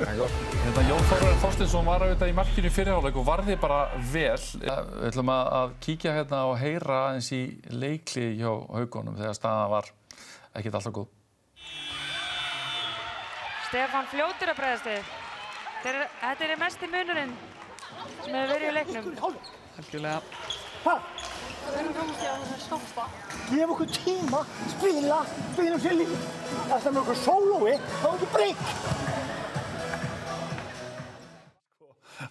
Jón Þórir Þorsteinsson var auðvitað í markinu í fyrri hálfleik og varði bara vel. Við ætlum að kíkja hérna og heyra aðeins í leikli hjá Haukunum þegar staðan var ekkert alltaf góð. Stefán fljótur að bregðast við. Þetta er mesti munurinn sem hefur verið í leiknum. Algjörlega. Við erum komast í að stoppa. Gefa okkur tíma, spilum sér líf. Það sem er okkur sólói, þá er ekki breyk.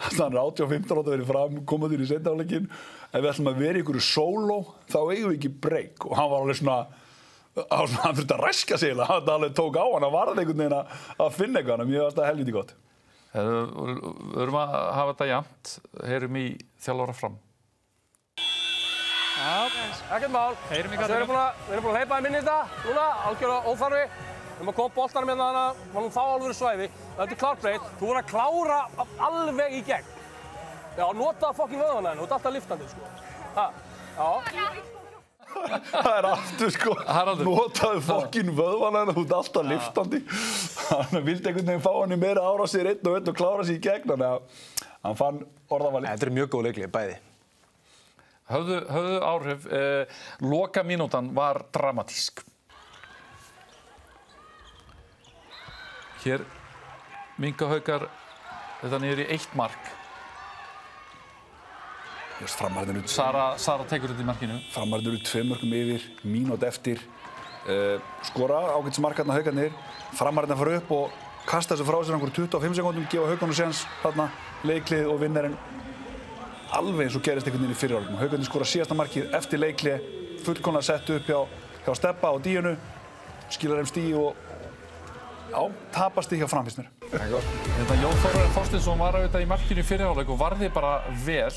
Þannig að 85 átt að vera fram, koma þér í seinni hálfleikinn. Ef við ætlum að vera í einhverju sóló, þá eigum við ekki breyk. Og hann var alveg svona, hann þurfti að ræska sig eiginlega. Hann alveg tók á hann, hann varði einhvern veginn að finna eitthvað. Mér fannst það helviti gott. Við erum að hafa þetta jafnt. Heyrum í þjálfara Fram. Já, ekkert mál. Við erum búin að hleypa þeim inn í þetta núna, algjörlega óþarfi. Við erum að koma boltanum hérna þannig, var nú þá alveg svæði. Þetta er klárbreytt. Þú voru að klára alveg í gegn. Já, notaðu fokkin vöðvana henni, þú ert alltaf liftandi, sko. Já. Það er aftur, sko. Notaðu fokkin vöðvana henni, þú ert alltaf liftandi. Hann vildi einhvern veginn fá hann í meira árásir einn og klára sig í gegn, þannig að hann fann orðavalið. Þetta er mjög góð leikli, bæði. Höfðu áhrif. Loka mínútan var dramatísk. Hér minnka Haukar þetta niður í 1 mark. Sara tekur þetta í markinu. Framarinn eru 2 mörkum yfir, mínútu eftir. Skora ágætismarkarna Haukarnir. Framarinn fara upp og kasta þessu frá sér einhverjum 25 sekúndum, gefa Haukarnir séns þarna, leiklið og vinnarinn. Alveg eins og gerist einhvern veginn í fyrri hálfleik. Haukarnir skora síðasta markið eftir leikhlé, fullkomlega sett upp hjá Stebba og Díönu, skilar þeim stíi og tapar stíi hjá Fram finnst mér. Jón Þórir Þorsteinsson var auðvitað í markinu í fyrri hálfleik og varði bara vel.